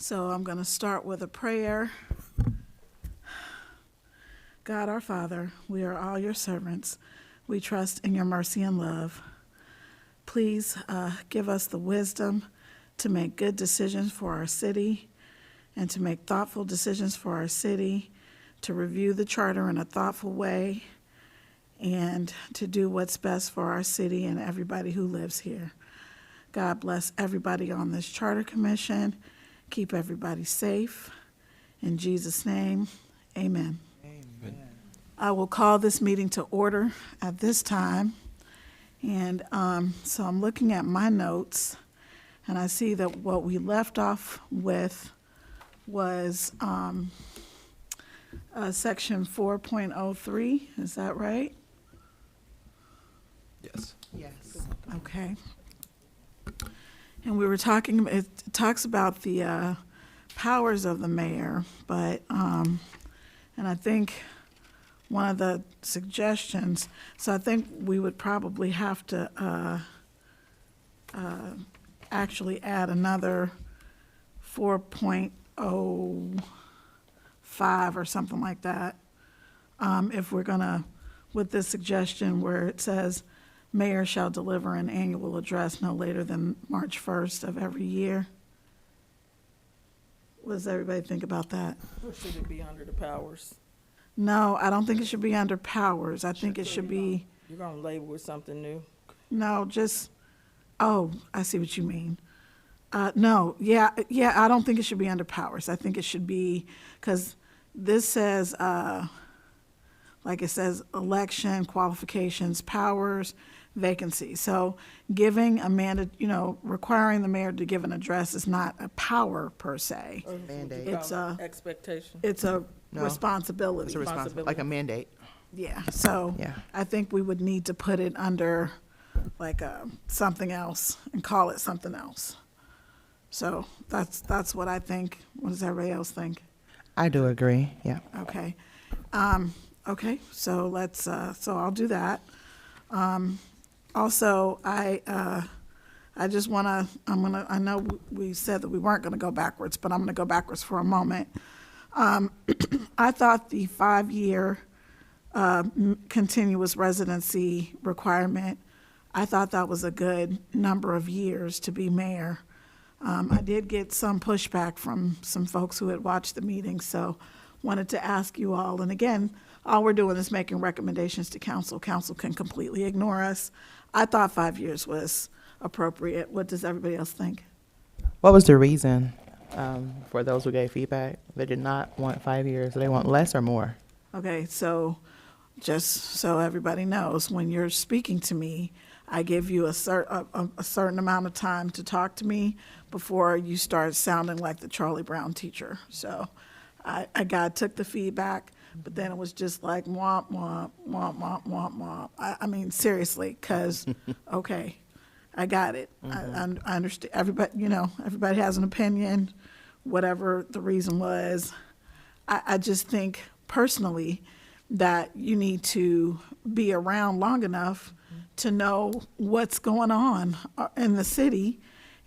So I'm going to start with a prayer. God our Father, we are all your servants. We trust in your mercy and love. Please give us the wisdom to make good decisions for our city and to make thoughtful decisions for our city, to review the charter in a thoughtful way, and to do what's best for our city and everybody who lives here. God bless everybody on this charter commission. Keep everybody safe. In Jesus' name, amen. Amen. I will call this meeting to order at this time. And so I'm looking at my notes, and I see that what we left off with was section 4.03. Is that right? Yes. Yes. Okay. And we were talking, it talks about the powers of the mayor, but, and I think one of the suggestions, so I think we would probably have to actually add another 4.05 or something like that. If we're gonna, with this suggestion where it says, mayor shall deliver an annual address no later than March 1st of every year. What does everybody think about that? Or should it be under the powers? No, I don't think it should be under powers. I think it should be, You're gonna label it something new? no, just, oh, I see what you mean. No, yeah, I don't think it should be under powers. I think it should be, because this says, like it says, election, qualifications, powers, vacancy. So giving a requiring the mayor to give an address is not a power per se. Or would you Mandate. call It's it a- expectation. It's a No. responsibility. It's a responsibility, like a mandate. Yeah, so Yeah. I think we would need to put it under like something else and call it something else. So that's what I think. What does everybody else think? I do agree, yeah. Okay. Okay, so let's, so I'll do that. Also, I just wanna, I know we said that we weren't gonna go backwards, but I'm gonna go backwards for a moment. I thought the 5-year continuous residency requirement, I thought that was a good number of years to be mayor. I did get some pushback from some folks who had watched the meeting, so wanted to ask you all, and again, all we're doing is making recommendations to council. Council can completely ignore us. I thought 5 years was appropriate. What does everybody else think? What was the reason for those who gave feedback? They did not want 5 years. They want less or more? Okay, so just so everybody knows, when you're speaking to me, I give you a certain amount of time to talk to me before you start sounding like the Charlie Brown teacher. So I took the feedback, but then it was just like womp, womp, womp, womp, womp, womp. I mean, seriously, because, okay, I got it. I understand. Everybody has an opinion, whatever the reason was. I just think personally that you need to be around long enough to know what's going on in the city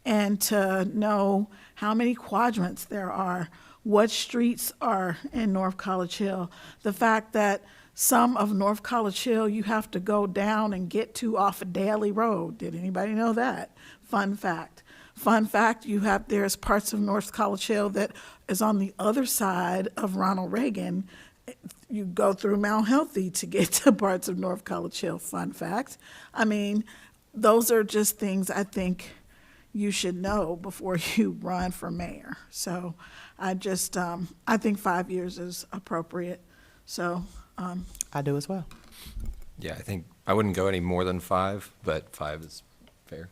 and to know how many quadrants there are, what streets are in North College Hill. The fact that some of North College Hill you have to go down and get to off of Daly Road. Did anybody know that? Fun fact. Fun fact, there's parts of North College Hill that is on the other side of Ronald Reagan. You go through Mount Healthy to get to parts of North College Hill. Fun fact. I mean, those are just things I think you should know before you run for mayor. So I think 5 years is appropriate. So. I do as well. Yeah, I think I wouldn't go any more than 5, but 5 is fair.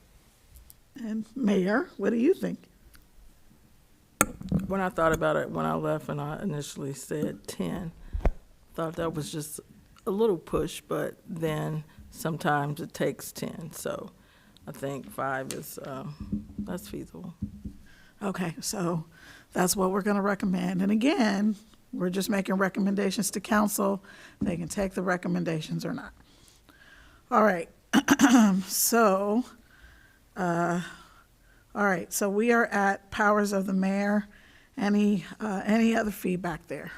And Mayor, what do you think? When I thought about it, when I left and I initially said 10, thought that was just a little push, but then sometimes it takes 10. So I think 5 is, that's feasible. Okay, so that's what we're going to recommend. And again, we're just making recommendations to council. They can take the recommendations or not. All right, so we are at powers of the mayor, Any other feedback there?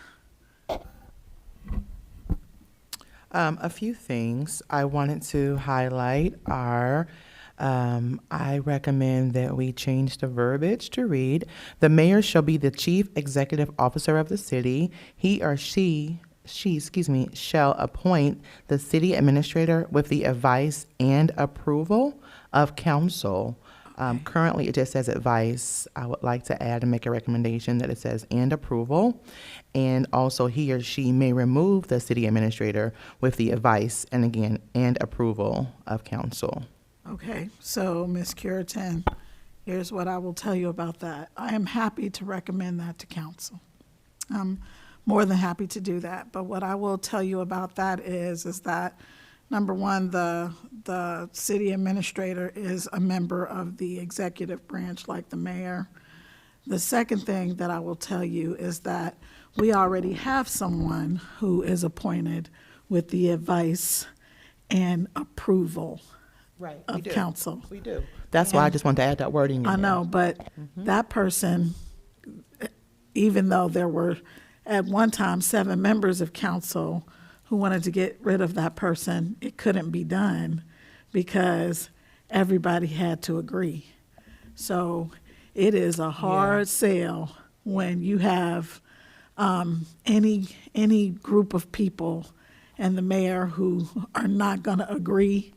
A few things I wanted to highlight are, I recommend that we change the verbiage to read, "The mayor shall be the chief executive officer of the city. He or she, shall appoint the city administrator with the advice and approval of council." Currently, it just says advice. I would like to add and make a recommendation that it says and approval. And also, he or she may remove the city administrator with the advice and again, and approval of council. Okay, so Ms. Curitan, here's what I will tell you about that. I am happy to recommend that to council. I'm more than happy to do that. But what I will tell you about that is that, number one, the city administrator is a member of the executive branch like the mayor. The second thing that I will tell you is that we already have someone who is appointed with the advice and approval of council. We do. That's why I just wanted to add that wording in there. I know, but that person, even though there were at one time 7 members of council who wanted to get rid of that person, it couldn't be done because everybody had to agree. So it is a hard sell when you have any group of people and the mayor who are not going to agree.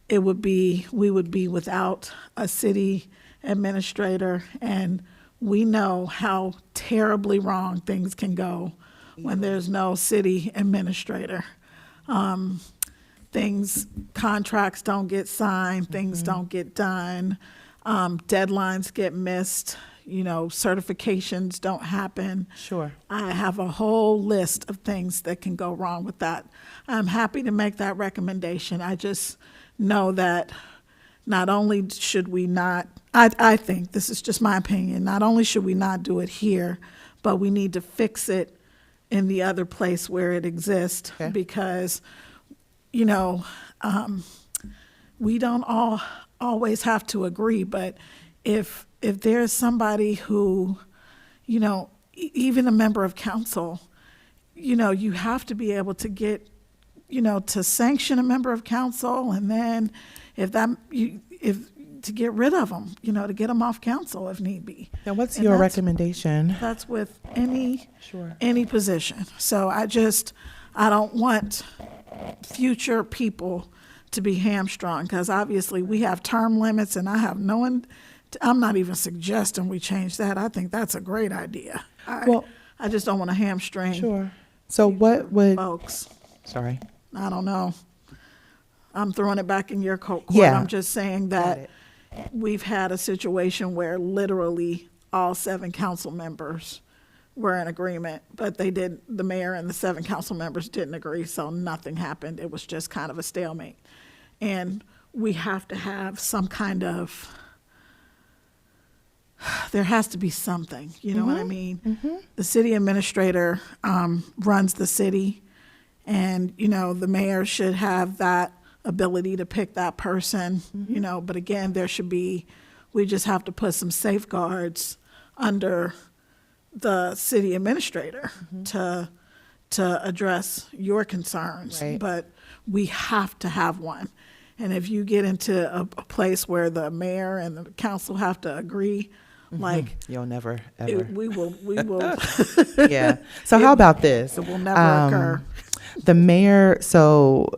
We would be without a city administrator, and we know how terribly wrong things can go when there's no city administrator. Contracts don't get signed, things don't get done, deadlines get missed, certifications don't happen. Sure. I have a whole list of things that can go wrong with that. I'm happy to make that recommendation. I just know that not only should we not, I think, this is just my opinion, not only should we not do it here, but we need to fix it in the other place where it exists. Okay. Because, we don't always have to agree, but if there's somebody who, even a member of council, you have to be able to get, to sanction a member of council, and then to get rid of them, to get them off council if need be. Now, what's And your that's- recommendation? That's with any Sure. position. So I don't want future people to be hamstrung, because obviously we have term limits, and I have no one. I'm not even suggesting we change that. I think that's a great idea. I just don't want to hamstring Sure. So what would, folks. sorry. I don't know. I'm throwing it back in your court. Yeah. I'm just saying Got that it. we've had a situation where literally all 7 council members were in agreement, but the mayor and the 7 council members didn't agree, so nothing happened. It was just kind of a stalemate. And we have to have some kind of, there has to be something, you know what I mean? The city administrator runs the city, and, the mayor should have that ability to pick that person, but again, we just have to put some safeguards under the city administrator to address your concerns. Right. But we have to have one. And if you get into a place where the mayor and the council have to agree, like, You'll never, ever. we will, Yeah. So how about this? it will never occur. The mayor, so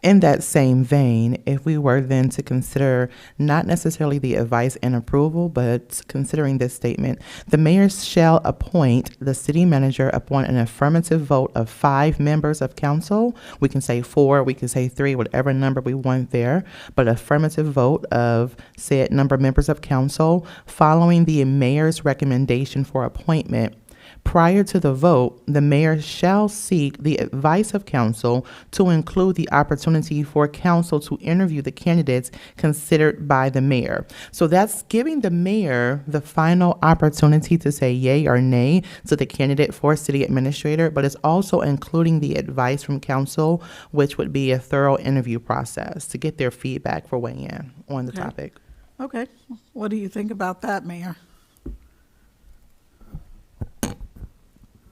in that same vein, if we were then to consider not necessarily the advice and approval, but considering this statement, the mayor shall appoint the city manager upon an affirmative vote of 5 members of council. We can say 4, we can say 3, whatever number we want there, but affirmative vote of said number of members of council following the mayor's recommendation for appointment. Prior to the vote, the mayor shall seek the advice of council to include the opportunity for council to interview the candidates considered by the mayor. So that's giving the mayor the final opportunity to say yay or nay to the candidate for city administrator, but it's also including the advice from council, which would be a thorough interview process to get their feedback for weighing in on the Okay. topic. Okay, what do you think about that, Mayor?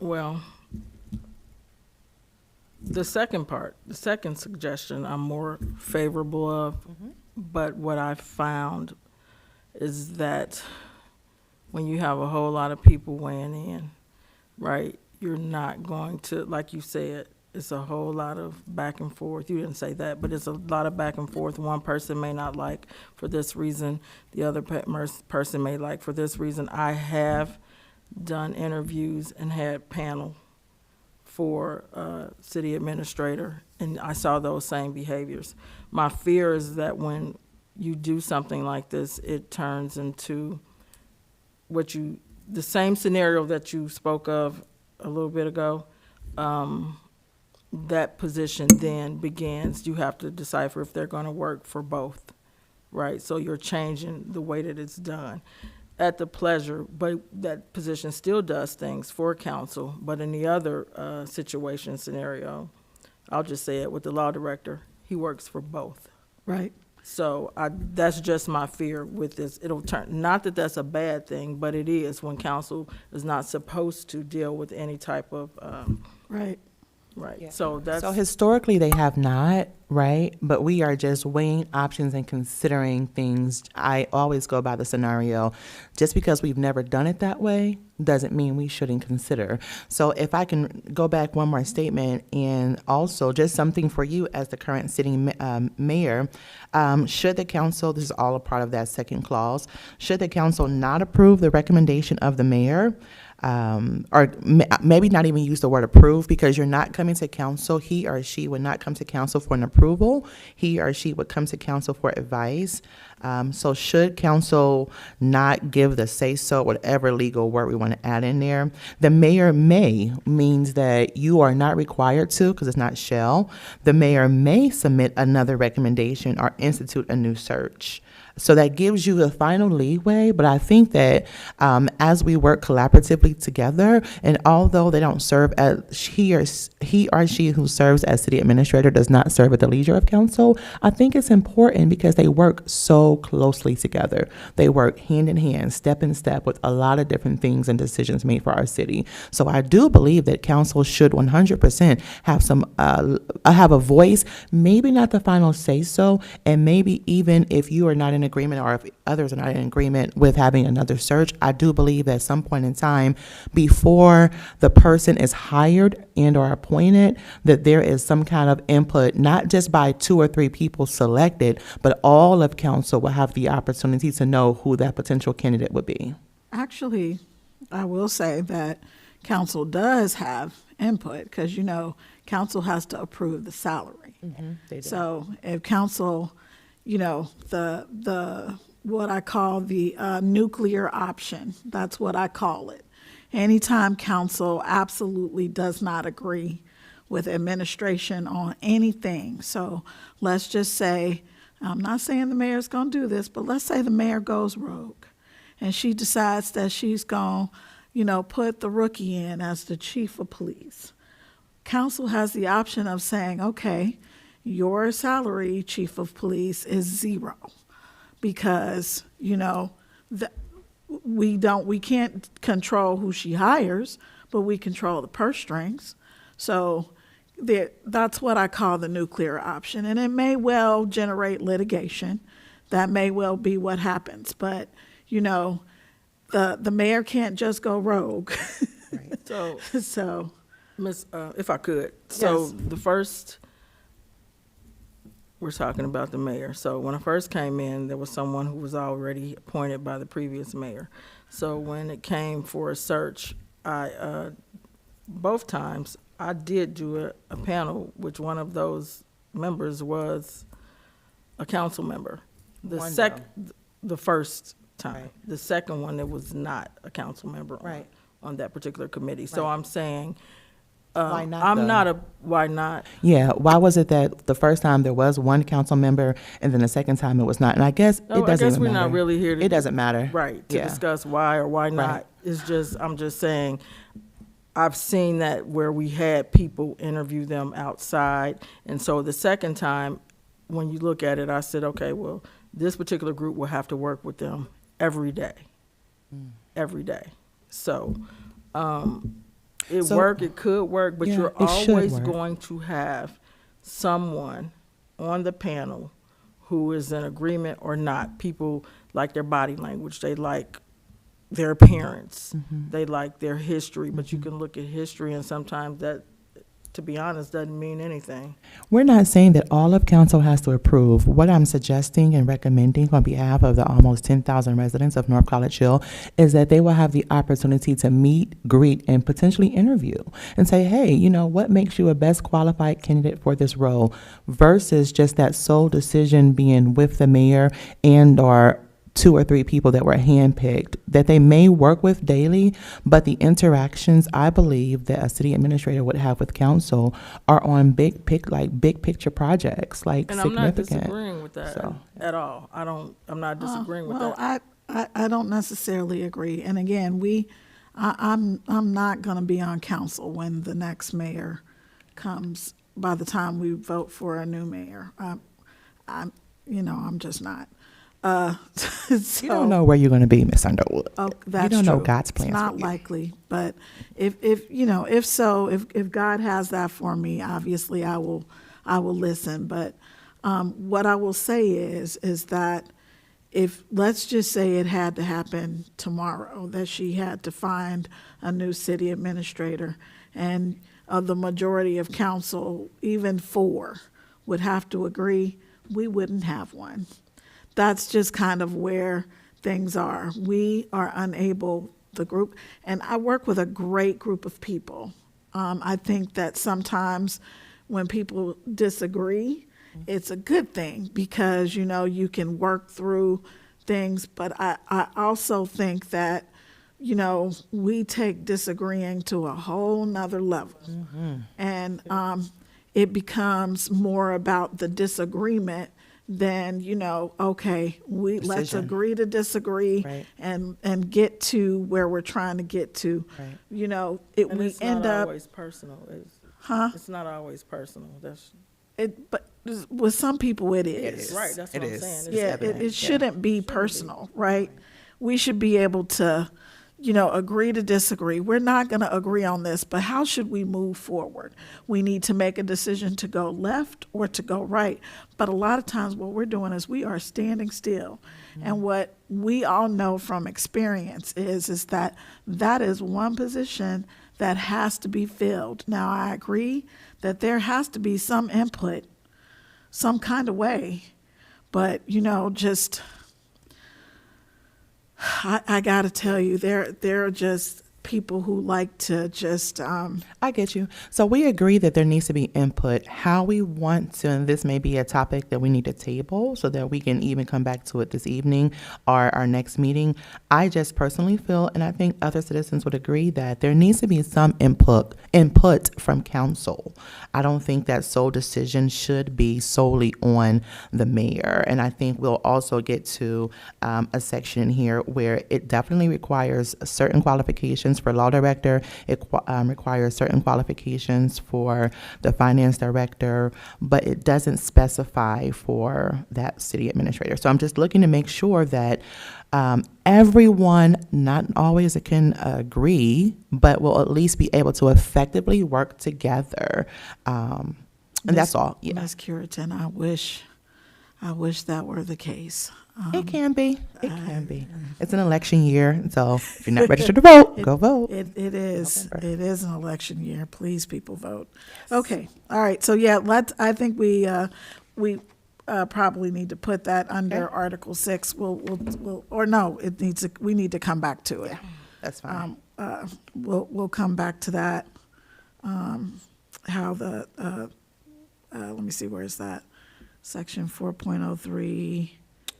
Well, the second suggestion I'm more favorable of, but what I found is that when you have a whole lot of people weighing in, right, you're not going to, like you said, it's a whole lot of back and forth. You didn't say that, but it's a lot of back and forth. One person may not like for this reason, the other person may like for this reason. I have done interviews and had panel for city administrator, and I saw those same behaviors. My fear is that when you do something like this, it turns into the same scenario that you spoke of a little bit ago. That position then begins, you have to decipher if they're going to work for both, right? So you're changing the way that it's done at the pleasure, but that position still does things for council. But in the other situation scenario, I'll just say it with the law director, he works for both. Right. So that's just my fear with this. It'll turn, not that that's a bad thing, but it is when council is not supposed to deal with any type of, Right. right. Yeah. So that's. So historically, they have not, right? But we are just weighing options and considering things. I always go by the scenario. Just because we've never done it that way doesn't mean we shouldn't consider. So if I can go back one more statement, and also just something for you as the current sitting mayor, should the council, this is all a part of that second clause, should the council not approve the recommendation of the mayor, maybe not even use the word approve, because you're not coming to council. He or she would not come to council for an approval. He or she would come to council for advice. So should council not give the say-so, whatever legal word we want to add in there, the mayor may means that you are not required to, because it's not shall. The mayor may submit another recommendation or institute a new search. So that gives you the final leeway, but I think that as we work collaboratively together, and although they don't serve as he or she who serves as city administrator does not serve at the leisure of council, I think it's important because they work so closely together. They work hand in hand, step in step with a lot of different things and decisions made for our city. So I do believe that council should 100% have a voice, maybe not the final say so, and maybe even if you are not in agreement or if others are not in agreement with having another search, I do believe at some point in time before the person is hired and or appointed, that there is some kind of input, not just by 2 or 3 people selected, but all of council will have the opportunity to know who that potential candidate would be. Actually, I will say that council does have input because, council has to approve the salary. They do. So if council, the what I call the nuclear option, that's what I call it. Anytime council absolutely does not agree with administration on anything. So let's just say, I'm not saying the mayor's going to do this, but let's say the mayor goes rogue and she decides that she's going to, put the rookie in as the chief of police. Council has the option of saying, okay, your salary, chief of police, is 0 because, we can't control who she hires, but we control the purse strings. So that's what I call the nuclear option. And it may well generate litigation. That may well be what happens. But, the mayor can't just go rogue. Right. So, Miss, if I could, so Yes. the first, we're talking about the mayor. So when I first came in, there was someone who was already appointed by the previous mayor. So when it came for a search, both times, I did do a panel, which one of those members was a council member. The first time. Right. The second one, there was not a council member Right. on that particular committee. So Right. I'm saying, Why not, though? why not? Yeah, why was it that the first time there was one council member and then the second time it was not? And I guess it doesn't I guess even we're matter. not really here to. It doesn't matter. Right, to Yeah. discuss why or why not. Right. It's just, I'm just saying, I've seen that where we had people interview them outside. And so the second time, when you look at it, I said, okay, well, this particular group will have to work with them every day. Every day. So, It could work, but Yeah, you're it should always work. going to have someone on the panel who is in agreement or not. People like their body language, they like their appearance, Mm-hmm. they like their history, but you can look at history and sometimes that, to be honest, doesn't mean anything. We're not saying that all of council has to approve. What I'm suggesting and recommending on behalf of the almost 10,000 residents of North College Hill is that they will have the opportunity to meet, greet, and potentially interview and say, hey, you know, what makes you a best qualified candidate for this role versus just that sole decision being with the mayor and or 2 or 3 people that were handpicked that they may work with daily, but the interactions I believe that a city administrator would have with council are on big picture projects, like And I'm not significant. disagreeing with that So. at all. I'm not disagreeing with Well, that. I don't necessarily agree. And again, I'm not going to be on council when the next mayor comes. By the time we vote for a new mayor, I'm just not. You don't know where you're going to be, Miss Underwood. Oh, that's you don't know true. God's plans. It's not for you. likely, but if God has that for me, obviously I will listen. But what I will say is that if, let's just say it had to happen tomorrow, that she had to find a new city administrator, and the majority of council, even 4, would have to agree, we wouldn't have one. That's just kind of where things are. We are unable, the group, and I work with a great group of people. I think that sometimes when people disagree, it's a good thing because, you can work through things. But I also think that, we take disagreeing to a whole nother level. And it becomes more about the disagreement than, okay, let's Decision. agree to disagree, Right. and get to where we're trying to get to. Right. And We it's end not up, always personal. huh? It's not always personal. But with some people it is. It is. Right, that's what It I'm is. saying. It's Yeah, evident. it shouldn't be personal, right? We should be able to, agree to disagree. We're not going to agree on this, but how should we move forward? We need to make a decision to go left or to go right. But a lot of times what we're doing is we are standing still. And what we all know from experience is that is one position that has to be filled. Now, I agree that there has to be some input, some kind of way, but, just, I got to tell you, there are just people who like to just, I get you. So we agree that there needs to be input. How we want to, and this may be a topic that we need to table so that we can even come back to it this evening or our next meeting. I just personally feel, and I think other citizens would agree, that there needs to be some input from council. I don't think that sole decision should be solely on the mayor. And I think we'll also get to a section here where it definitely requires certain qualifications for law director. It requires certain qualifications for the finance director, but it doesn't specify for that city administrator. So I'm just looking to make sure that everyone, not always can agree, but will at least be able to effectively work together. And that's all. Yeah. Ms. Curitan, I wish that were the case. It can be. It can be. It's an election year, so if you're not registered to vote, go vote. It is. November. It is an election year. Please, people, vote. Okay. All right. So yeah, I think we probably need to put that under Okay. Article 6. We'll or no, we need to come back to it. That's fine. We'll come back to that. How the let me see, where is that? Section 4.03.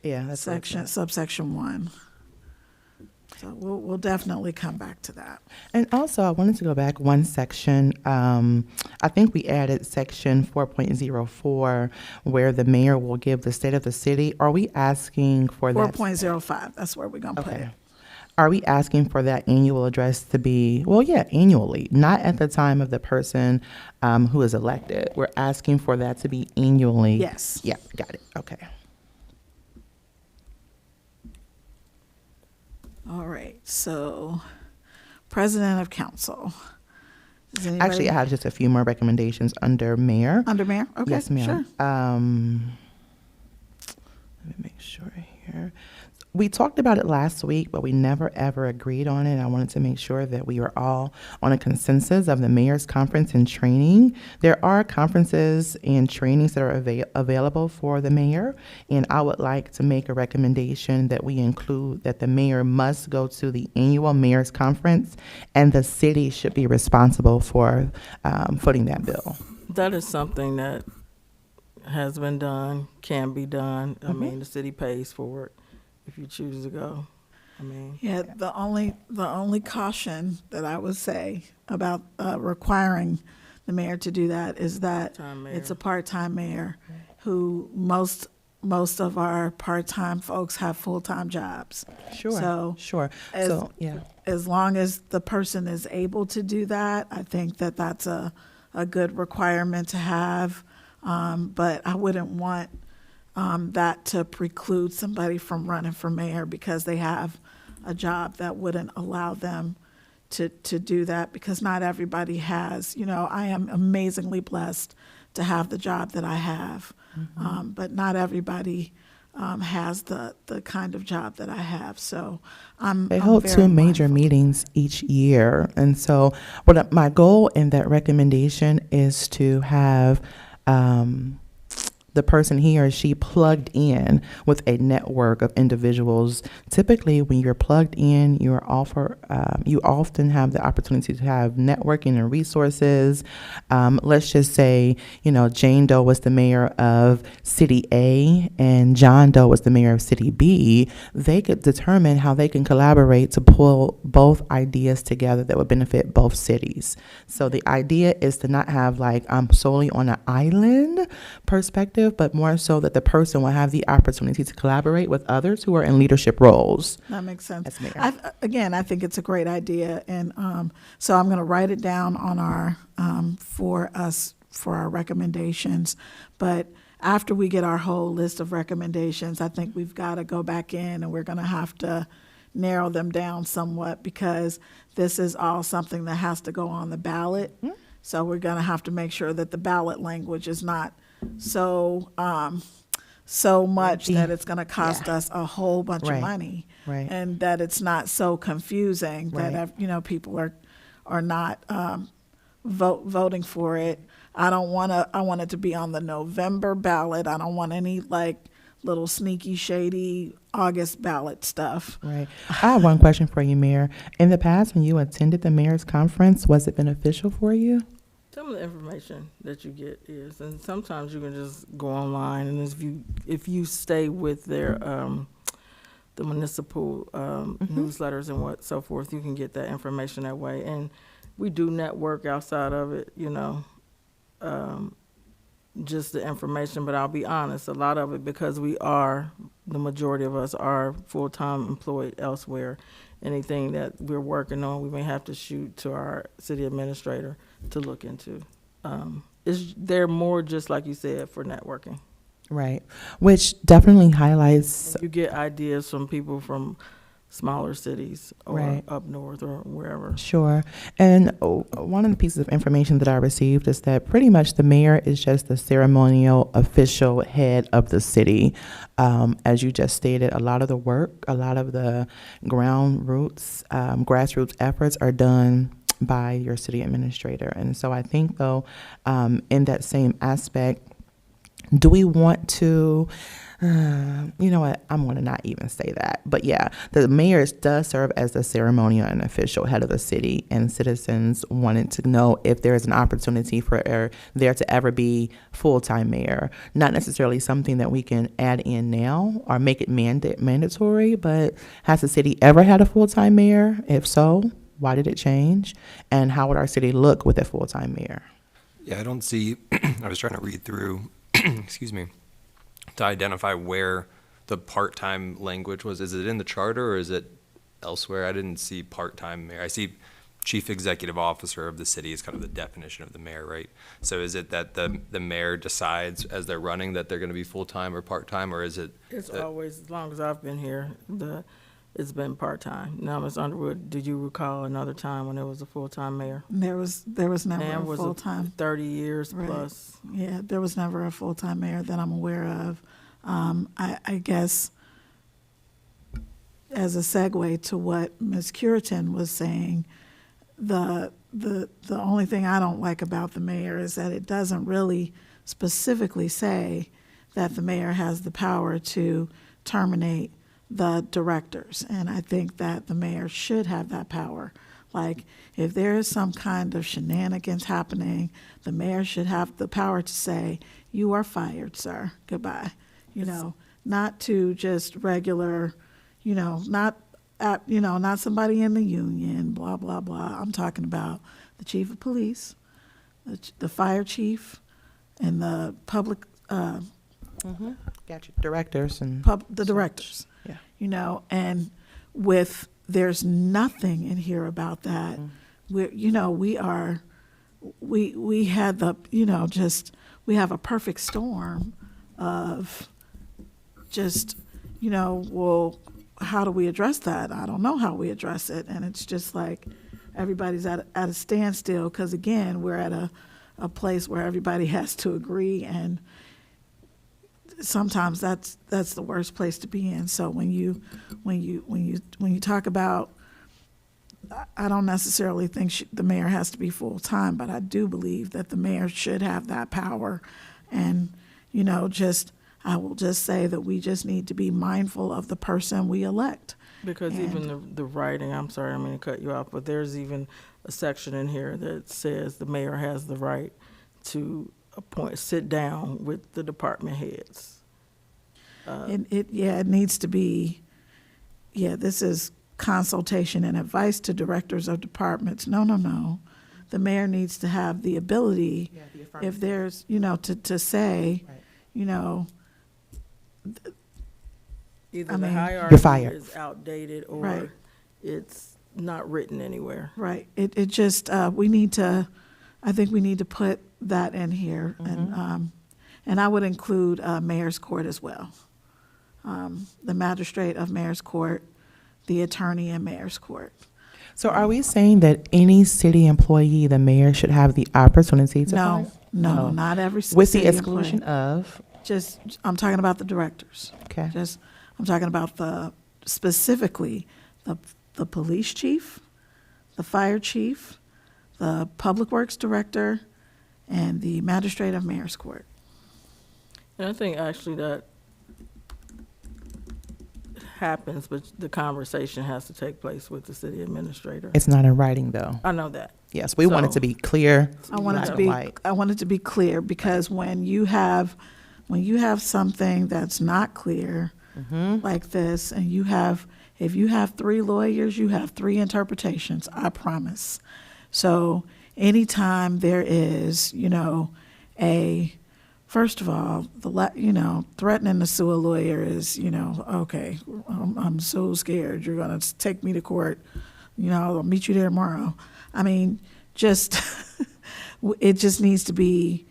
Yeah, that's what it says. Subsection 1. So we'll definitely come back to that. And also, I wanted to go back one section. I think we added section 4.04, where the mayor will give the state of the city. Are we asking for that? 4.05, that's where we're going to put it. Okay. Are we asking for that annual address to be, well, yeah, annually, not at the time of the person who is elected? We're asking for that to be annually. Yes. Yeah, got it. Okay. All right, so President of Council. Does anybody? Actually, I have just a few more recommendations under mayor. Under mayor? Okay, Yes, ma'am. sure. Let me make sure here. We talked about it last week, but we never ever agreed on it. I wanted to make sure that we were all on a consensus of the mayor's conference and training. There are conferences and trainings that are available for the mayor, and I would like to make a recommendation that we include that the mayor must go to the annual mayor's conference, and the city should be responsible for footing that bill. That is something that has been done, can be done. I mean, the city pays for it if you choose to go. I mean, Yeah, the only caution that I would say about requiring the mayor to do that is that Part-time mayor. it's a part-time mayor who most of our part-time folks have full-time jobs. So Sure. as- So, yeah. As long as the person is able to do that, I think that that's a good requirement to have. But I wouldn't want that to preclude somebody from running for mayor because they have a job that wouldn't allow them to do that, because not everybody has, I am amazingly blessed to have the job that I have. But not everybody has the kind of job that I have. So They I'm hold very two major mindful. meetings each year. And so my goal in that recommendation is to have the person, he or she, plugged in with a network of individuals. Typically, when you're plugged in, you often have the opportunity to have networking and resources. Let's just say, Jane Doe was the mayor of City A and John Doe was the mayor of City B. They could determine how they can collaborate to pull both ideas together that would benefit both cities. So the idea is to not have solely on an island perspective, but more so that the person will have the opportunity to collaborate with others who are in leadership roles. That makes sense. As mayor. I think it's a great idea, and so I'm going to write it down on our for our recommendations. But after we get our whole list of recommendations, I think we've got to go back in, and we're going to have to narrow them down somewhat, because this is all something that has to go on the ballot. So we're going to have to make sure that the ballot language is not so much that it's going to cost us a whole bunch of Right. money, Right. and that it's not so confusing Right. that people are not voting for it. I want it to be on the November ballot. I don't want any little sneaky, shady August ballot stuff. Right. I have one question for you, Mayor. In the past, when you attended the mayor's conference, was it beneficial for you? some of the information that you get is, and sometimes you can just go online, and if you stay with their the municipal newsletters and what so forth, you can get that information that way. And we do network outside of it, just the information. But I'll be honest, a lot of it, because the majority of us are full-time employed elsewhere. Anything that we're working on, we may have to shoot to our city administrator to look into. They're more, just like you said, for networking. Right. Which definitely highlights. You get ideas from people from smaller cities or Right. up north or wherever. Sure. And one of the pieces of information that I received is that pretty much the mayor is just the ceremonial official head of the city. As you just stated, a lot of the work, a lot of the grassroots efforts are done by your city administrator. And so I think, though, in that same aspect, do we want to, you know what, I'm going to not even say that. But yeah, the mayor does serve as the ceremonial and official head of the city, and citizens wanted to know if there is an opportunity for there to ever be full-time mayor. Not necessarily something that we can add in now or make it mandatory, but has the city ever had a full-time mayor? If so, why did it change? And how would our city look with a full-time mayor? Yeah, I don't see, I was trying to read through, excuse me, to identify where the part-time language was. Is it in the charter or is it elsewhere? I didn't see part-time mayor. I see chief executive officer of the city is kind of the definition of the mayor, right? So is it that the mayor decides as they're running that they're going to be full-time or part-time, or is it? It's always, as long as I've been here, the it's been part-time. Now, Ms. Underwood, did you recall another time when there was a full-time mayor? There was never Nan a was full-time. 30 years Right. plus. Yeah, there was never a full-time mayor that I'm aware of. I guess as a segue to what Ms. Curitan was saying, the only thing I don't like about the mayor is that it doesn't really specifically say that the mayor has the power to terminate the directors. And I think that the mayor should have that power. Like, if there is some kind of shenanigans happening, the mayor should have the power to say, "You are fired, sir. Goodbye." You know, not to just regular, not somebody in the union, blah, blah, blah. I'm talking about the chief of police, the fire chief, and the public, Got you. Directors and the directors. Yeah. And there's nothing in here about that. We had we have a perfect storm of just, well, how do we address that? I don't know how we address it. And it's just like everybody's at a standstill because, again, we're at a place where everybody has to agree, and sometimes that's the worst place to be in. So when you talk about, I don't necessarily think the mayor has to be full-time, but I do believe that the mayor should have that power. And, I will just say that we just need to be mindful of the person we elect. Because even the writing, I'm sorry, I mean to cut you off, but there's even a section in here that says the mayor has the right to sit down with the department heads. It needs to be, this is consultation and advice to directors of departments. No. The mayor needs to have the ability, if there's, to say, Right. Either I the mean, hierarchy You're fired. is outdated or Right. it's not written anywhere. right, it just, I think we need to put that in here. And I would include mayor's court as well. The magistrate of mayor's court, the attorney in mayor's court. So are we saying that any city employee, the mayor should have the opportunity to fire? No, not every With the city exclusion employee. of, I'm talking about the directors. okay. I'm talking about specifically the police chief, the fire chief, the public works director, and the magistrate of mayor's court. And I think actually that happens, but the conversation has to take place with the city administrator. It's not in writing, though. I know that. Yes, we want it to be clear. I want black and white. it to be clear, because when you have something that's not clear like this, and if you have 3 lawyers, you have 3 interpretations, I promise. So anytime there is, first of all, threatening to sue a lawyer is, okay, I'm so scared you're going to take me to court. I'll meet you there tomorrow. I mean, it just needs to be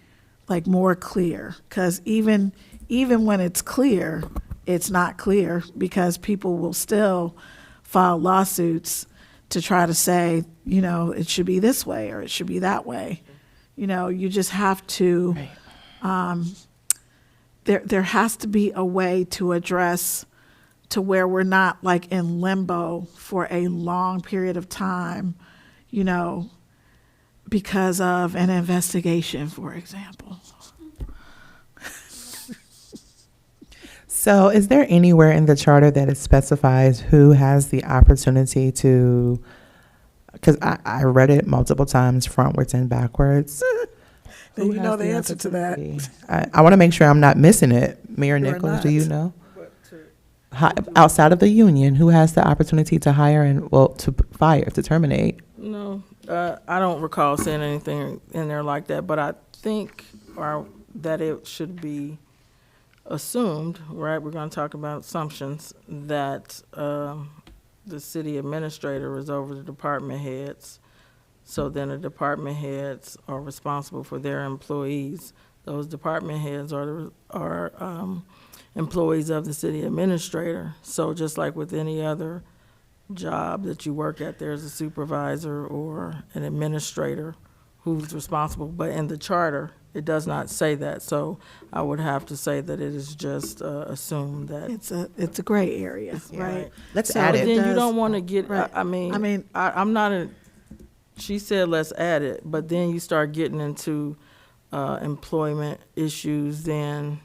like more clear, because even when it's clear, it's not clear, because people will still file lawsuits to try to say, it should be this way or it should be that way. You just have to, there has to be a way to address to where we're not like in limbo for a long period of time, because of an investigation, for example. So is there anywhere in the charter that it specifies who has the opportunity to, because I read it multiple times, frontwards and backwards. Then Who you know has the answer to that. opportunity? I want to make sure I'm not missing it. Mayor You are Nichols, do you not. know? Outside of the union, who has the opportunity to hire and, to fire, to terminate? No, I don't recall seeing anything in there like that, but I think that it should be assumed, right, we're going to talk about assumptions, that the city administrator is over the department heads. So then the department heads are responsible for their employees. Those department heads are employees of the city administrator. So just like with any other job that you work at, there's a supervisor or an administrator who's responsible, but in the charter, it does not say that. So I would have to say that it is just assumed that. It's a gray area, right? Let's So add But it. then you does- don't want to get, right. I mean, I mean- I'm not a, she said let's add it, but then you start getting into employment issues, then,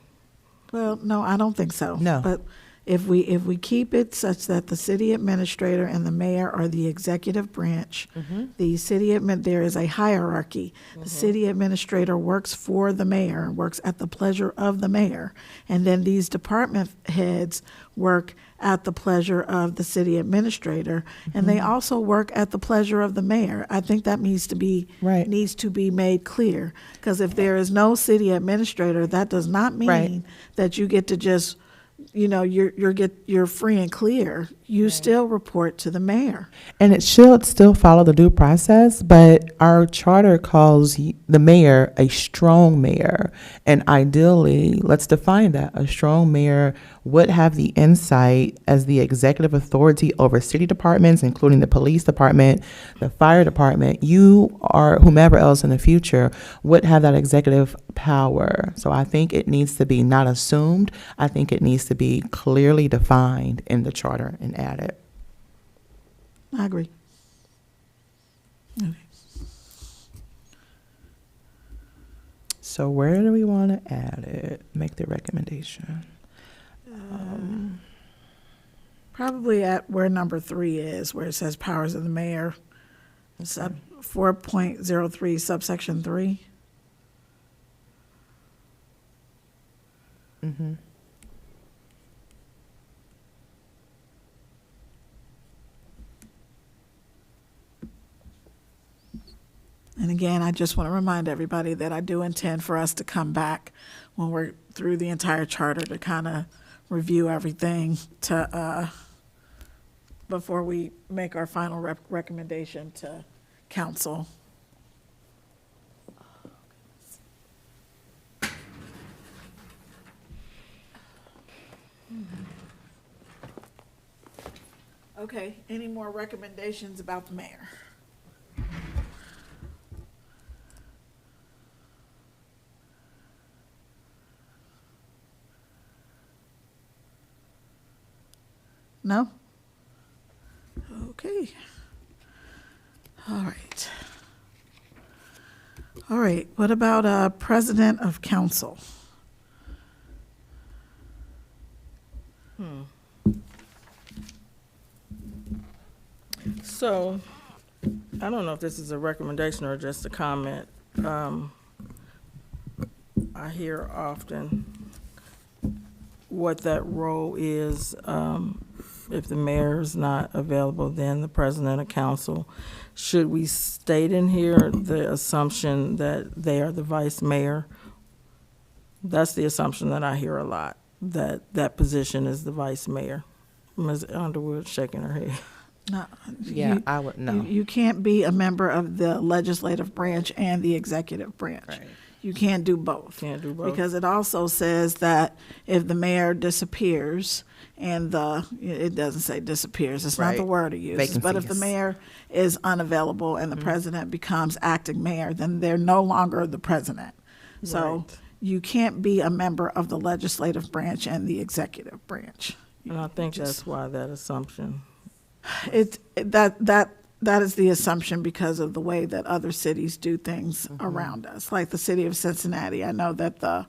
Well, no, I don't think so. No. But if we keep it such that the city administrator and the mayor are the executive branch, the there is a hierarchy. The city administrator works for the mayor, works at the pleasure of the mayor, and then these department heads work at the pleasure of the city administrator, and they also work at the pleasure of the mayor. I think that needs to be Right. needs to be made clear, because if there is no city administrator, that does not mean Right. that you get to just, you're free and clear. You still report to the mayor. And it should still follow the due process, but our charter calls the mayor a strong mayor. And ideally, let's define that. A strong mayor would have the insight as the executive authority over city departments, including the police department, the fire department. You or whomever else in the future would have that executive power. So I think it needs to be not assumed. I think it needs to be clearly defined in the charter and added. I agree. Okay. So where do we want to add it? Make the recommendation. Probably at where number 3 is, where it says powers of the mayor, sub 4.03 subsection 3. Mm-hmm. And again, I just want to remind everybody that I do intend for us to come back when we're through the entire charter to kind of review everything to, before we make our final recommendation to council. Okay, any more recommendations about the mayor? No? Okay. All right. All right, what about president of council? so, I don't know if this is a recommendation or just a comment. I hear often what that role is. If the mayor is not available, then the president of council. Should we state in here the assumption that they are the vice mayor? That's the assumption that I hear a lot, that that position is the vice mayor. Ms. Underwood shaking her head. No, Yeah, you- I would know. You can't be a member of the legislative branch and the executive branch. Right. You can't do both. Can't do both. Because it also says that if the mayor disappears and it doesn't say disappears, it's not the Right. word it uses. But if the Vacancies. mayor is unavailable and the president becomes acting mayor, then they're no longer the president. So Right. you can't be a member of the legislative branch and the executive branch. And I think that's why that assumption. That is the assumption because of the way that other cities do things around us. Like the city of Cincinnati, I know that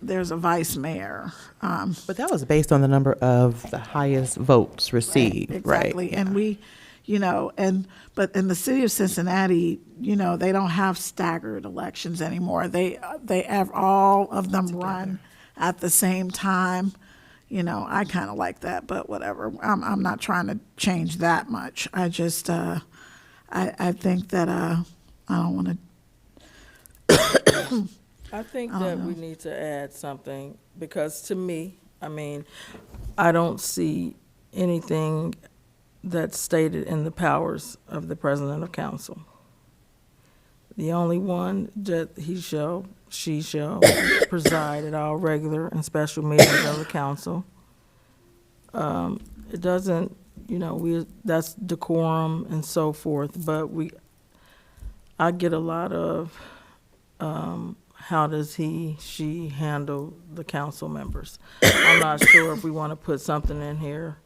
there's a vice mayor. But that was based on the number of the highest votes received, right? Exactly. And but in the city of Cincinnati, they don't have staggered elections anymore. They have all of them run at the same time. I kind of like that, but whatever. I'm not trying to change that much. I just, I think that, I don't want to, I think that we need to add something, because to me, I don't see anything that's stated in the powers of the president of council. The only one that she shall preside at all regular and special meetings of the council. It doesn't you know, that's decorum and so forth, but I get a lot of, how does she handle the council members? I'm not sure if we want to put something in here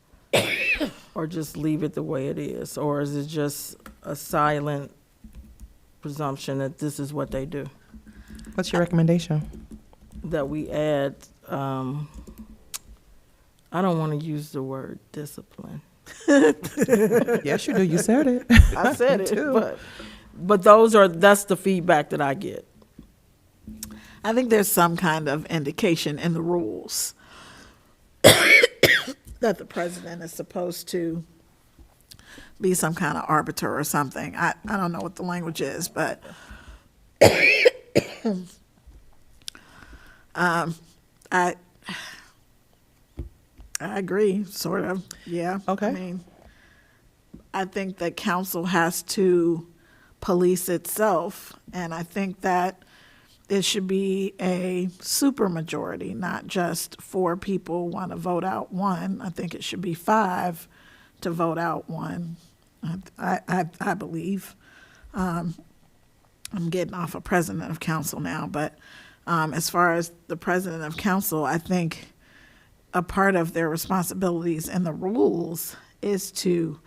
or just leave it the way it is, or is it just a silent presumption that this is what they do? What's your recommendation? That we add, I don't want to use the word discipline. Yes, you do. You said it. I said Me it, too. but that's the feedback that I get. I think there's some kind of indication in the rules that the president is supposed to be some kind of arbiter or something. I don't know what the language is, but I agree, sort of, yeah. Okay. I mean, I think that council has to police itself, and I think that it should be a supermajority, not just 4 people want to vote out one. I think it should be 5 to vote out one. I believe. I'm getting off of president of council now, but as far as the president of council, I think a part of their responsibilities in the rules is to,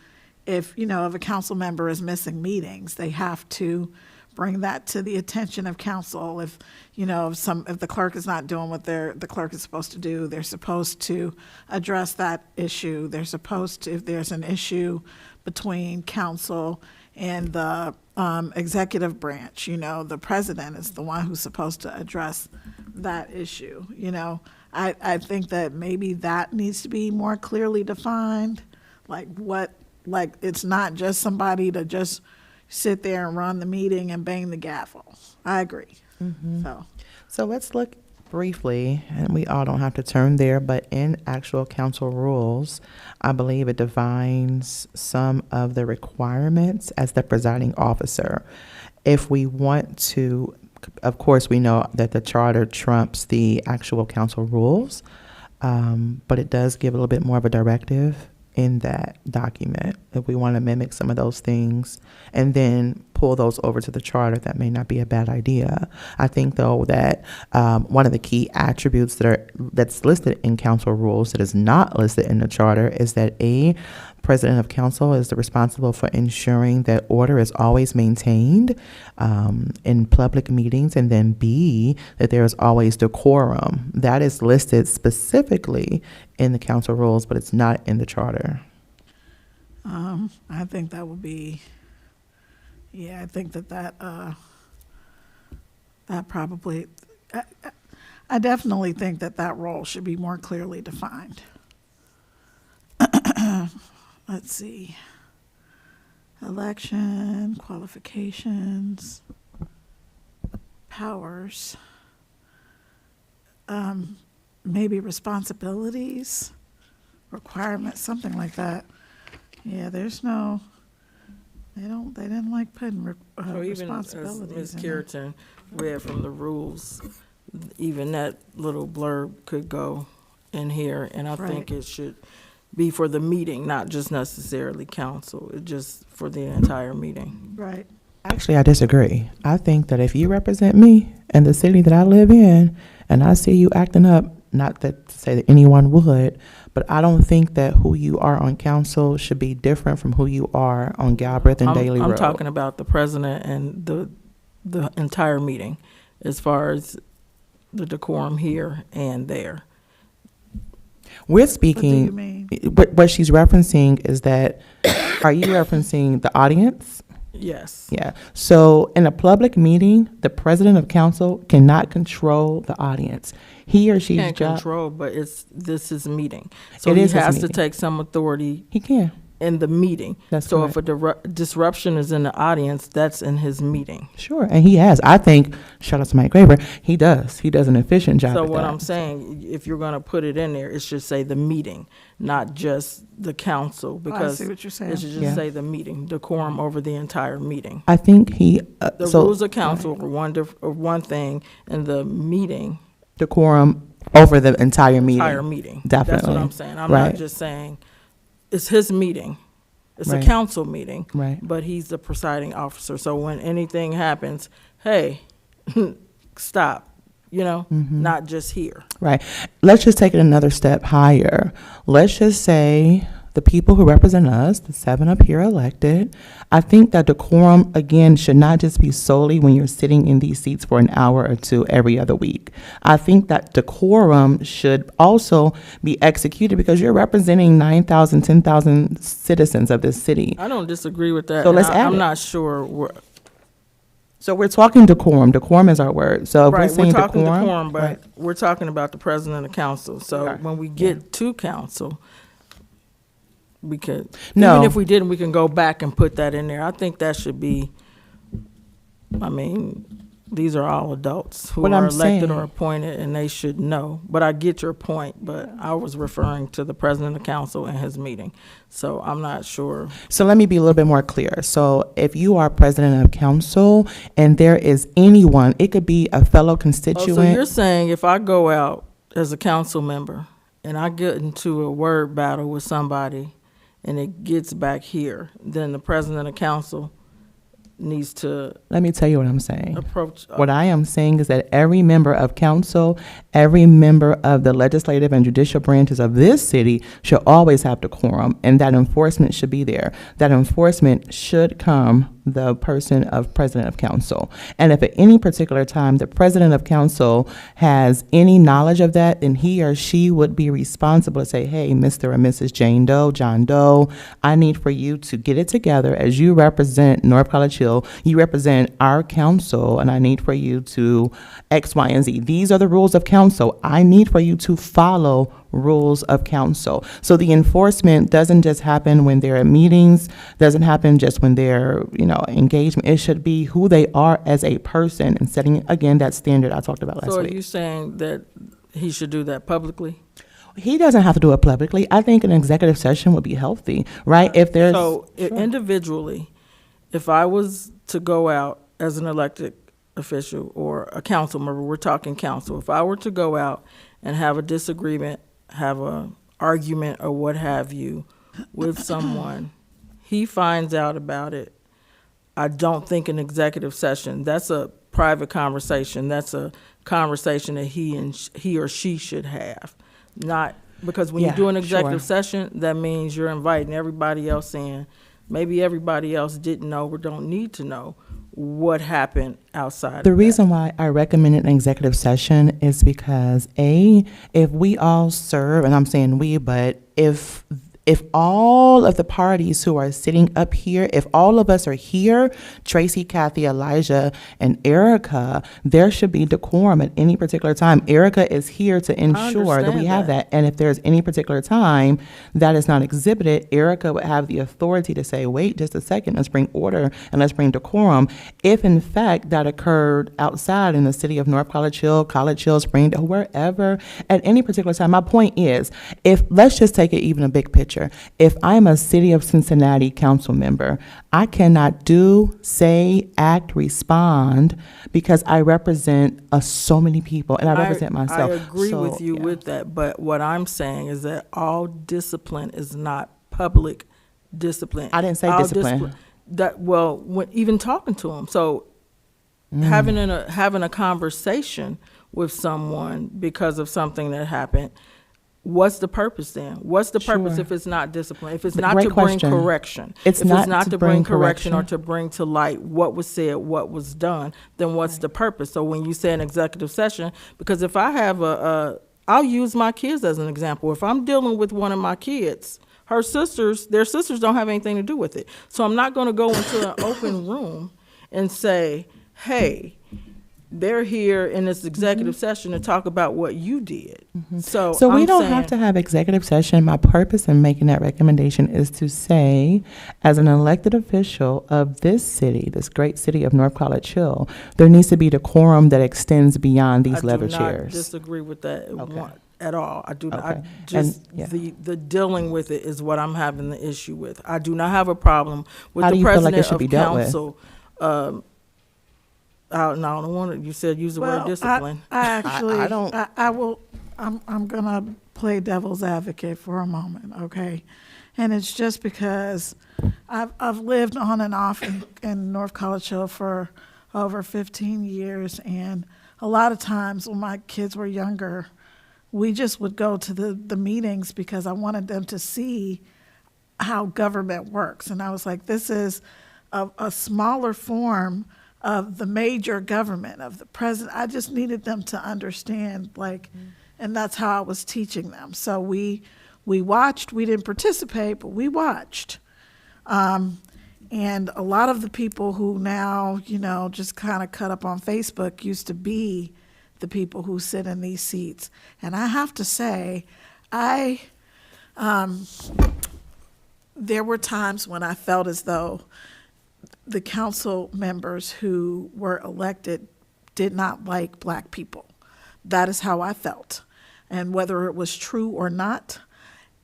if a council member is missing meetings, they have to bring that to the attention of council. If the clerk is not doing what the clerk is supposed to do, they're supposed to address that issue. They're supposed to, if there's an issue between council and the executive branch, the president is the one who's supposed to address that issue. I think that maybe that needs to be more clearly defined. Like it's not just somebody to just sit there and run the meeting and bang the gavel. I agree. Mm-hmm. So So let's look briefly, and we all don't have to turn there, but in actual council rules, I believe it defines some of the requirements as the presiding officer. If we want to, of course, we know that the charter trumps the actual council rules, but it does give a little bit more of a directive in that document. If we want to mimic some of those things and then pull those over to the charter, that may not be a bad idea. I think, though, that one of the key attributes that's listed in council rules that is not listed in the charter is that A, president of council is responsible for ensuring that order is always maintained in public meetings, and then B, that there is always decorum. That is listed specifically in the council rules, but it's not in the charter. I think that would be, I think that probably, I definitely think that role should be more clearly defined. Let's see. Election, qualifications, powers, maybe responsibilities, requirements, something like that. Yeah, there's no, they didn't like putting So even as responsibilities Ms. in there. Curitan read from the rules, even that little blurb could go in here, and I think Right. it should be for the meeting, not just necessarily council, it's just for the entire meeting. Right. Actually, I disagree. I think that if you represent me and the city that I live in, and I see you acting up, not that to say that anyone would, but I don't think that who you are on council should be different from who you are on Galbraith and Daly Road. I'm talking about the president and the entire meeting, as far as the decorum here and there. We're What do speaking, you mean? what she's referencing is that, are you referencing the audience? Yes. Yeah. So in a public meeting, the president of council cannot control the audience. He or she's Can't job. control, but this is a meeting. So It he is his has to meeting. take some authority He can. in the meeting. That's So correct. if a disruption is in the audience, that's in his meeting. Sure. And he has. I think, shout out to Mike Graber, he does. He does an efficient job So at what that. I'm saying, if you're going to put it in there, it should say the meeting, not just the council, because see what you're saying. it should just Yeah. say the meeting, decorum over the entire meeting. I think he, The so rules of council are one thing, and the meeting, decorum over the entire meeting. entire meeting. Definitely. That's what I'm saying. I'm Right. not just saying it's his meeting. It's Right. a council meeting. Right. But he's the presiding officer. So when anything happens, hey, stop, not just here. Right. Let's just take it another step higher. Let's just say the people who represent us, the 7 up here elected, I think that decorum, again, should not just be solely when you're sitting in these seats for an hour or two every other week. I think that decorum should also be executed because you're representing 9,000, 10,000 citizens of this city. I don't disagree with that. So and let's add I'm it. not sure. So we're talking decorum. Decorum is our word. So if Right, we're saying we're talking decorum, decorum, but right. we're talking about the president of council. So Okay. when we get to council, we could, No. even if we didn't, we can go back and put that in there. I think that should be, these are all adults who What are I'm elected or saying- appointed, and they should know. But I get your point, but I was referring to the president of council and his meeting. So I'm not sure. So let me be a little bit more clear. So if you are president of council and there is anyone, it could be a fellow Oh, constituent. so you're saying if I go out as a council member and I get into a word battle with somebody and it gets back here, then the president of council needs to Let me tell you what I'm saying. approach. What I am saying is that every member of council, every member of the legislative and judicial branches of this city should always have decorum, and that enforcement should be there. That enforcement should come the person of president of council. And if at any particular time the president of council has any knowledge of that, then he or she would be responsible to say, hey, Mr. and Mrs. Jane Doe, John Doe, I need for you to get it together as you represent North College Hill. You represent our council, and I need for you to X, Y, and Z. These are the rules of council. I need for you to follow rules of council. So the enforcement doesn't just happen when they're at meetings, doesn't happen just when they're, engagement. It should be who they are as a person and setting, again, that standard I talked about last So are week. you saying that he should do that publicly? He doesn't have to do it publicly. I think an executive session would be healthy, right? If there's So Sure. individually, if I was to go out as an elected official or a council member, we're talking council, if I were to go out and have a disagreement, have a argument or what have you with someone, he finds out about it, I don't think an executive session, that's a private conversation, that's a conversation that he or she should have. Not, because when you Yeah, do an executive sure. session, that means you're inviting everybody else in. Maybe everybody else didn't know or don't need to know what happened outside. The of reason why I recommended an executive session is because if we all serve, and I'm saying we, but if all of the parties who are sitting up here, if all of us are here, Tracy, Kathy, Elijah, and Erica, there should be decorum at any particular time. Erica is here to ensure that we understand have that. And if there's any particular time that is not exhibited, Erica would have the authority to say, wait just a second, let's bring order and let's bring decorum. If in fact that occurred outside in the city of North College Hill, Springdale, wherever, at any particular time, my point is, let's just take it even a big picture. If I'm a city of Cincinnati council member, I cannot do, say, act, respond because I represent so many people and I represent myself. I agree So, with you yeah. with that, but what I'm saying is that all discipline is not public discipline. I didn't say All discipline. Even talking to them, so having a conversation with someone because of something that happened. What's the purpose then? What's the purpose Sure. if it's not discipline? If it's But not great to bring question. correction, It's if not it's not to to bring bring correction or correction. to bring to light what was said, what was done, then what's the purpose? So when you say an executive session, because if I have I'll use my kids as an example. If I'm dealing with one of my kids, their sisters don't have anything to do with it. So I'm not going to go into an open room and say, hey, they're here in this executive session to talk about what you did. So we I'm don't saying, have to have executive session. My purpose in making that recommendation is to say, as an elected official of this city, this great city of North College Hill, there needs to be decorum that extends beyond these leather I do chairs. not disagree with that Okay. at all. I do not. Okay. I just And, yeah. the dealing with it is what I'm having the issue with. I do not have a problem with How do the you feel like president it should of be dealt with? council. I don't want to. You said use the word discipline. I actually, I don't- I will, I'm gonna play devil's advocate for a moment, okay? And it's just because I've lived on and off in North College Hill for over 15 years, and a lot of times when my kids were younger, we just would go to the meetings because I wanted them to see how government works. And I was like, this is a smaller form of the major government, of the president. I just needed them to understand, like, and that's how I was teaching them. So we watched, we didn't participate, but we watched. And a lot of the people who now, just kind of cut up on Facebook used to be the people who sit in these seats. And I have to say, there were times when I felt as though the council members who were elected did not like Black people. That is how I felt. And whether it was true or not,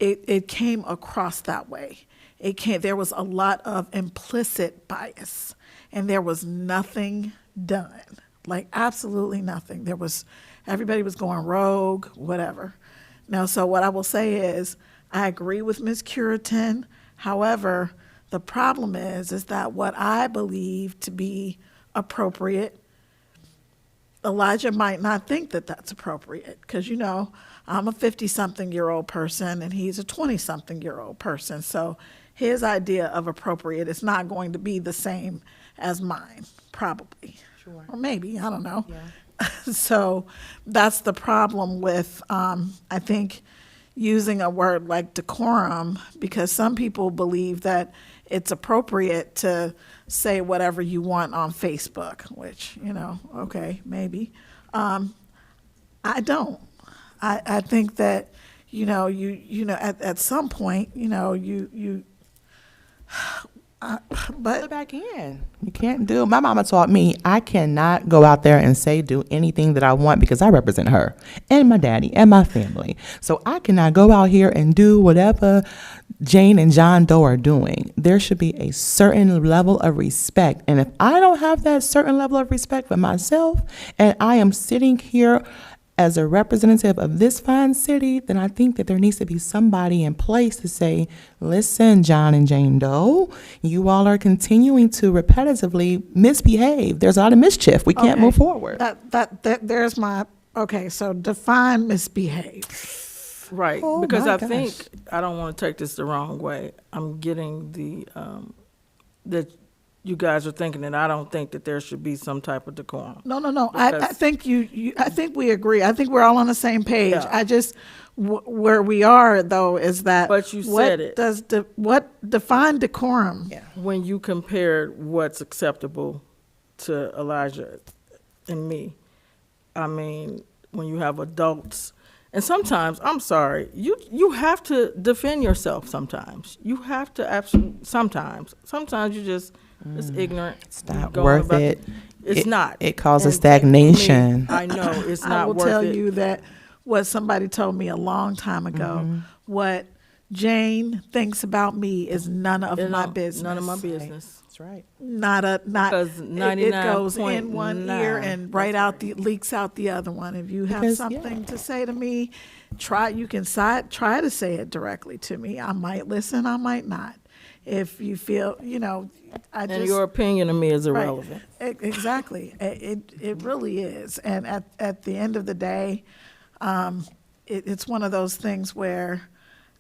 it came across that way. There was a lot of implicit bias, and there was nothing done, like absolutely nothing. Everybody was going rogue, whatever. Now, so what I will say is, I agree with Ms. Curitin. However, the problem is that what I believe to be appropriate, Elijah might not think that that's appropriate, because, I'm a 50-something-year-old person and he's a 20-something-year-old person. So his idea of appropriate is not going to be the same as mine, probably. Sure. Or maybe, I don't know. Yeah. So that's the problem with, I think, using a word like decorum, because some people believe that it's appropriate to say whatever you want on Facebook, which, okay, maybe. I don't. I think that, at some point, Pull it back in. You can't do. My mama taught me I cannot go out there and do anything that I want because I represent her and my daddy and my family. So I cannot go out here and do whatever Jane and John Doe are doing. There should be a certain level of respect. And if I don't have that certain level of respect for myself, and I am sitting here as a representative of this fine city, then I think that there needs to be somebody in place to say, listen, John and Jane Doe, you all are continuing to repetitively misbehave. There's a lot of mischief. We can't move forward. There's my, so define misbehave. Right, Oh, because my I gosh. think, I don't want to take this the wrong way. I'm getting that you guys are thinking that I don't think that there should be some type of decorum. No. I Because- think I think we agree. I think we're all on the same page. Yeah. I just, where we are though is that. But you what said it. Does what define decorum? Yeah. When you compared what's acceptable to Elijah and me, I mean, when you have adults, and sometimes, I'm sorry, you have to defend yourself sometimes. You have to sometimes you just, it's ignorant. It's not Going worth about it. It's not. It causes And for me, stagnation. I know, it's I not will worth tell it. you that what somebody told me a long time ago, Mm-hmm. what Jane thinks about me is none of You my know, business. None of my business. That's right. Not Because it goes in one ear 99.9, and leaks out the other one. If you have Because, something yeah. to say to me, try to say it directly to me. I might listen, I might not. If you feel, And your opinion of me is Right. irrelevant. Exactly. It really is. And at the end of the day, it's one of those things where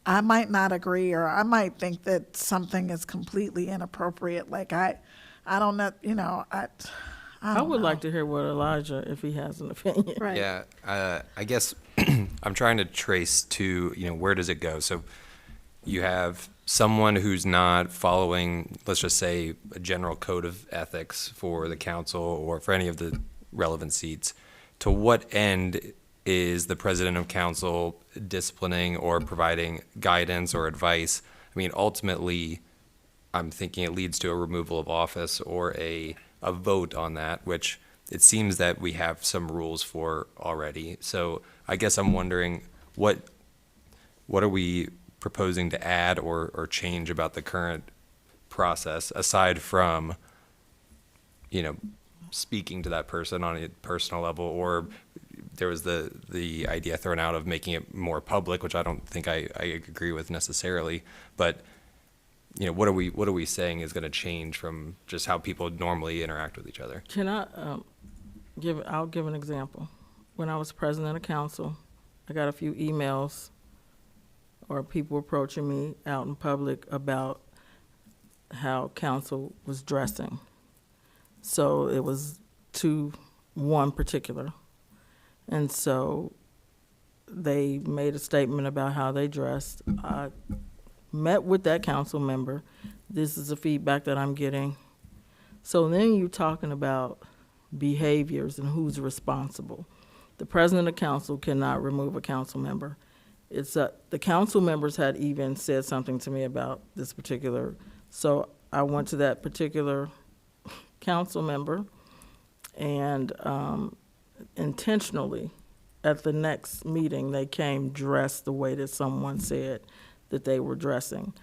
I might not agree, or I might think that something is completely inappropriate. Like I don't know, I would like to hear what Elijah, if he has an opinion. Right. Yeah, I guess I'm trying to trace to, where does it go? So you have someone who's not following, let's just say, a general code of ethics for the council or for any of the relevant seats. To what end is the president of council disciplining or providing guidance or advice? I mean, ultimately, I'm thinking it leads to a removal of office or a vote on that, which it seems that we have some rules for already. So I guess I'm wondering, what are we proposing to add or change about the current process, aside from, speaking to that person on a personal level, or there was the idea thrown out of making it more public, which I don't think I agree with necessarily. But what are we saying is going to change from just how people normally interact with each other? Can I I'll give an example. When I was president of council, I got a few emails or people approaching me out in public about how council was dressing. So it was to one particular. And so they made a statement about how they dressed. I met with that council member. This is the feedback that I'm getting. So then you're talking about behaviors and who's responsible. The president of council cannot remove a council member. It's the council members had even said something to me about this particular. So I went to that particular council member and intentionally at the next meeting they came dressed the way that someone said that they were dressing.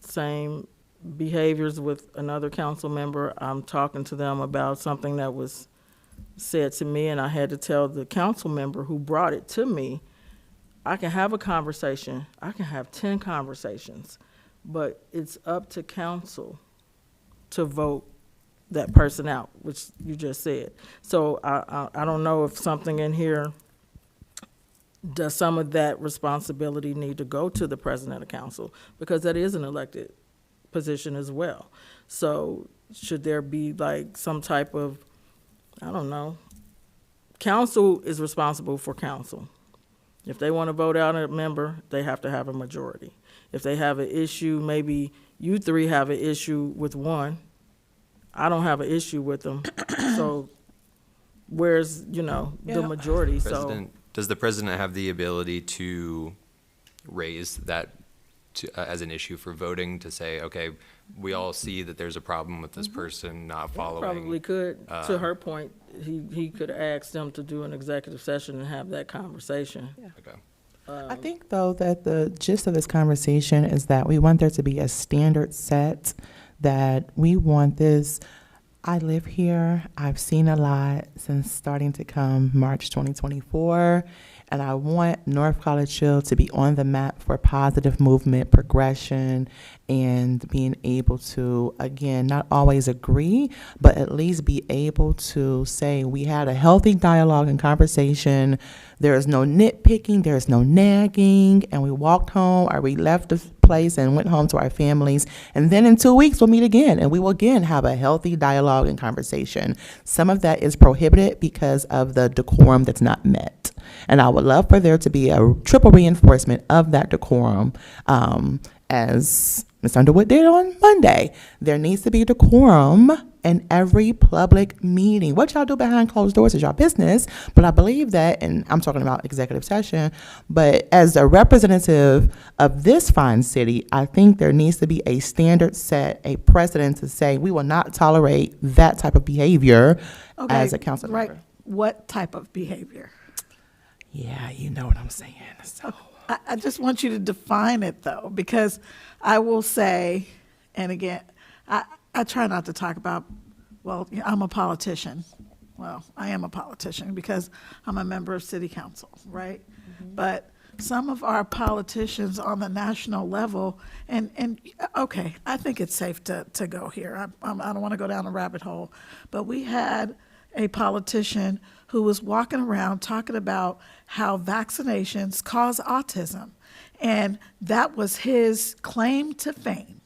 Same behaviors with another council member. I'm talking to them about something that was said to me, and I had to tell the council member who brought it to me, I can have a conversation, I can have 10 conversations, but it's up to council to vote that person out, which you just said. So I don't know if something in here, does some of that responsibility need to go to the president of council? Because that is an elected position as well. So should there be like some type of, I don't know, council is responsible for council. If they want to vote out a member, they have to have a majority. If they have an issue, maybe you three have an issue with one, I don't have an issue with them. So where's, the majority? Does the president have the ability to raise that as an issue for voting, to say, okay, we all see that there's a problem with this person not following? Probably could. To her point, he could ask them to do an executive session and have that conversation. Yeah. Okay. I think, though, that the gist of this conversation is that we want there to be a standard set, that we want this. I live here. I've seen a lot since starting to come March 2024, and I want North College Hill to be on the map for positive movement, progression, and being able to, again, not always agree, but at least be able to say we had a healthy dialogue and conversation. There is no nitpicking, there is no nagging, and we walked home, or we left the place and went home to our families. And then in 2 weeks, we'll meet again, and we will again have a healthy dialogue and conversation. Some of that is prohibited because of the decorum that's not met. And I would love for there to be a triple reinforcement of that decorum, as Ms. Underwood did on Monday. There needs to be decorum in every public meeting. What y'all do behind closed doors is y'all business, but I believe that, and I'm talking about executive session, but as a representative of this fine city, I think there needs to be a standard set, a precedent to say we will not tolerate that type of behavior as a council member. Right. What type of behavior? Yeah, you know what I'm saying. So. I just want you to define it, though, because I will say, and again, I try not to talk about, well, I'm a politician. Well, I am a politician because I'm a member of city council, right? Mm-hmm. But some of our politicians on the national level, and okay, I think it's safe to go here. I don't want to go down a rabbit hole, but we had a politician who was walking around talking about how vaccinations cause autism. And that was his claim to fame.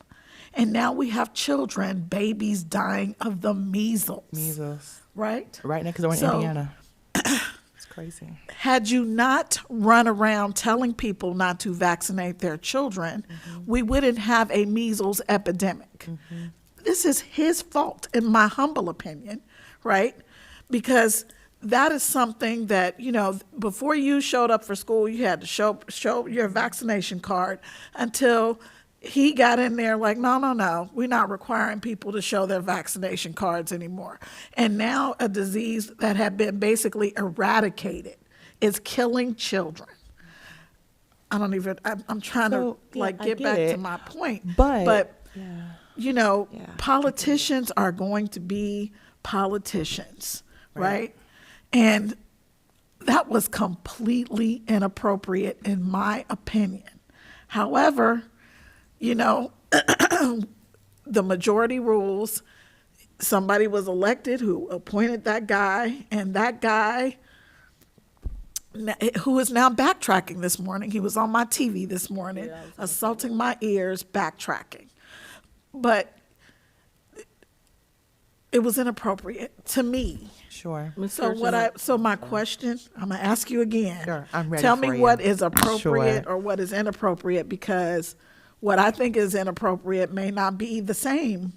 And now we have children, babies dying of the measles. Measles. Right? Right next door in Indiana. It's crazy. Had you not run around telling people not to vaccinate their children, we wouldn't have a measles epidemic. This is his fault, in my humble opinion, right? Because that is something that, before you showed up for school, you had to show your vaccination card, until he got in there like, no, we're not requiring people to show their vaccination cards anymore. And now a disease that had been basically eradicated is killing children. I'm trying to get back to my point. But politicians are going to be politicians, right? And that was completely inappropriate in my opinion. However, you know, the majority rules. Somebody was elected who appointed that guy, and that guy who is now backtracking this morning. He was on my TV this morning, assaulting my ears, backtracking. But it was inappropriate to me. Sure. Ms. So Kirchner, so my question, I'm gonna ask you again. Sure, I'm ready Tell for me you. what is appropriate Sure. or what is inappropriate, because what I think is inappropriate may not be the same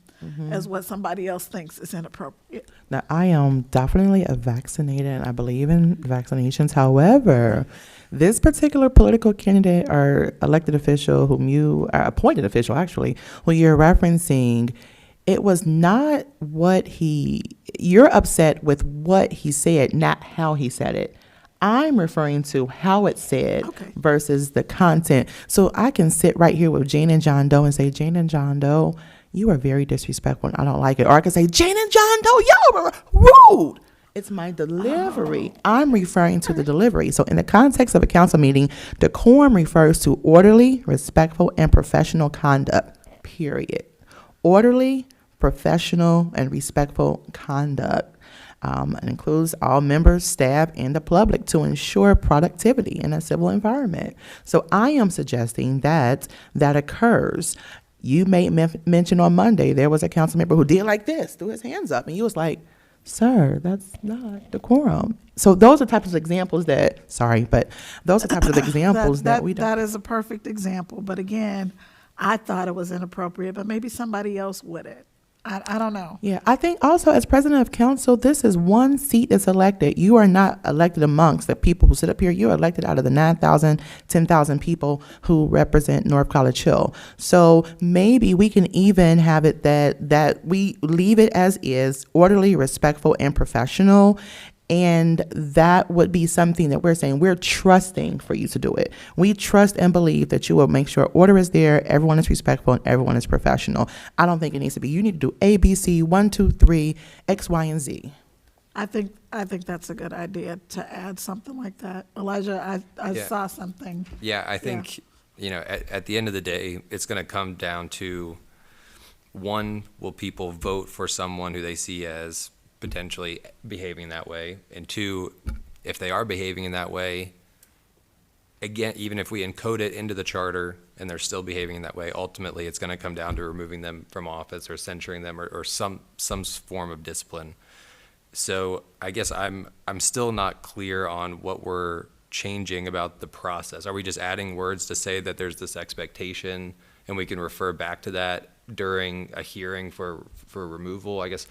as what somebody else thinks is inappropriate. Now, I am definitely a vaccinated, and I believe in vaccinations. However, this particular political candidate or elected official whom you are appointed official, actually, who you're referencing, it was not you're upset with what he said, not how he said it. I'm referring to how it's said Okay. versus the content. So I can sit right here with Jane and John Doe and say, Jane and John Doe, you are very disrespectful and I don't like it. Or I can say, Jane and John Doe, y'all are rude. It's my delivery. I'm referring to the delivery. So in the context of a council meeting, decorum refers to orderly, respectful, and professional conduct, period. Orderly, professional, and respectful conduct. It includes all members, staff, and the public to ensure productivity in a civil environment. So I am suggesting that occurs. You made mention on Monday, there was a council member who did like this, threw his hands up, and you was like, sir, that's not decorum. So those are types of examples those are types of examples that we don't. That is a perfect example. But again, I thought it was inappropriate, but maybe somebody else wouldn't. I don't know. Yeah, I think also as president of council, this is one seat that's elected. You are not elected amongst the people who sit up here. You're elected out of the 9,000, 10,000 people who represent North College Hill. So maybe we can even have it that we leave it as is, orderly, respectful, and professional. And that would be something that we're saying we're trusting for you to do it. We trust and believe that you will make sure order is there, everyone is respectful, and everyone is professional. I don't think it needs to be, you need to do A, B, C, 1, 2, 3, X, Y, and Z. I think that's a good idea to add something like that. Elijah, I Yeah. saw something. Yeah, I think, at the end of the day, it's going to come down to, one, will people vote for someone who they see as potentially behaving that way? And two, if they are behaving in that way, again, even if we encode it into the charter and they're still behaving in that way, ultimately it's going to come down to removing them from office or censuring them or some form of discipline. So I guess I'm still not clear on what we're changing about the process. Are we just adding words to say that there's this expectation and we can refer back to that during a hearing for removal? I guess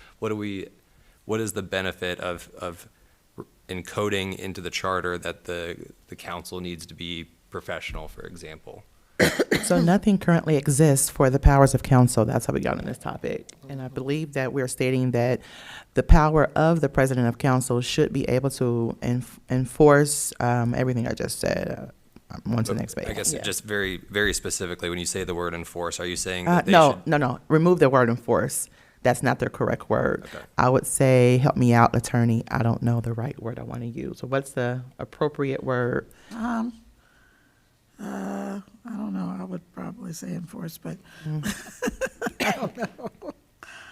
what is the benefit of encoding into the charter that the council needs to be professional, for example? So nothing currently exists for the powers of council. That's how we got on this topic. And I believe that we're stating that the power of the president of council should be able to enforce everything I just said. On to the next page. I guess Yeah. just very, very specifically, when you say the word enforce, are you saying that No. Remove the word enforce. That's not the correct word. Okay. I would say, help me out, attorney. I don't know the right word I want to use. So what's the appropriate word? I don't know. I would probably say enforce, but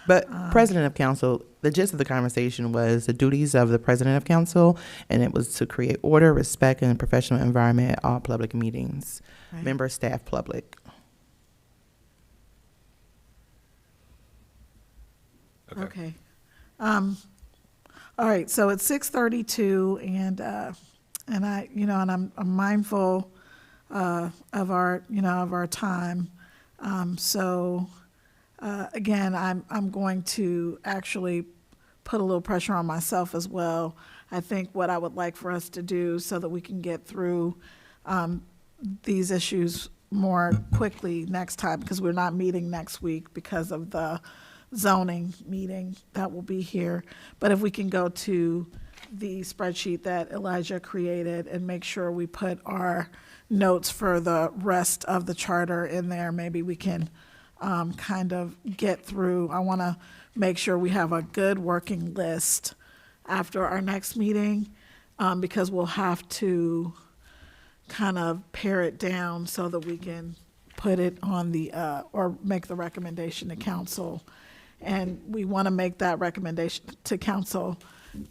But president of council, the gist of the conversation was the duties of the president of council, and it was to create order, respect, and a professional environment at all public meetings. Right. Member, staff, public. okay. All right. So it's 6:32, and I, and I'm mindful of our time. Again, I'm going to actually put a little pressure on myself as well. I think what I would like for us to do so that we can get through these issues more quickly next time, because we're not meeting next week because of the zoning meeting that will be here. But if we can go to the spreadsheet that Elijah created and make sure we put our notes for the rest of the charter in there, maybe we can kind of get through. I want to make sure we have a good working list after our next meeting, because we'll have to kind of pare it down so that we can put it on the, or make the recommendation to council. And we want to make that recommendation to council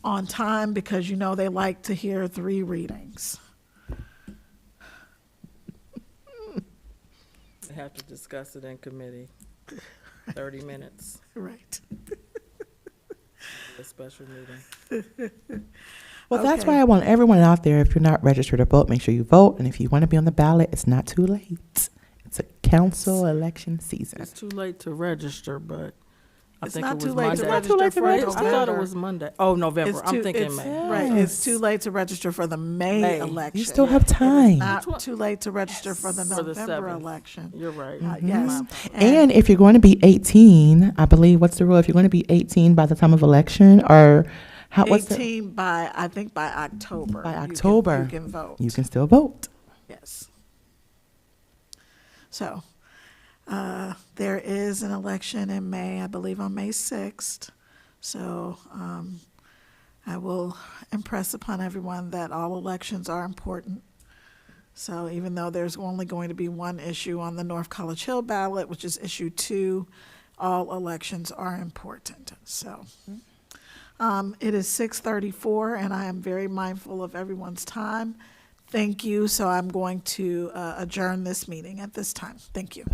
on time because you know they like to hear 3 readings. We have to discuss it in committee, 30 minutes, Right. a special meeting. Well, that's Okay. why I want everyone out there, if you're not registered to vote, make sure you vote. And if you want to be on the ballot, it's not too late. It's a council election season. It's too late to register, but I It's think not it too was late Monday. to It's not too register late to for register. I thought it November. was Monday. Oh, November. It's I'm too- thinking it's- May. Right, it's Yes. too late to register for the May May. election. You still have It is time. not too late to register for the For the November 7th. election. You're right. Yes. My apologies. And if you're going to be 18, I believe, what's the rule? If you're going to be 18 by the time of election, or what's the, 18 by, I think by October. By you can- October. You can vote. you can still vote. Yes. So, there is an election in May, I believe on May 6th. So, I will impress upon everyone that all elections are important. So even though there's only going to be one issue on the North College Hill ballot, which is issue 2, all elections are important. So, it is 6:34 and I am very mindful of everyone's time. Thank you. So I'm going to adjourn this meeting at this time. Thank you.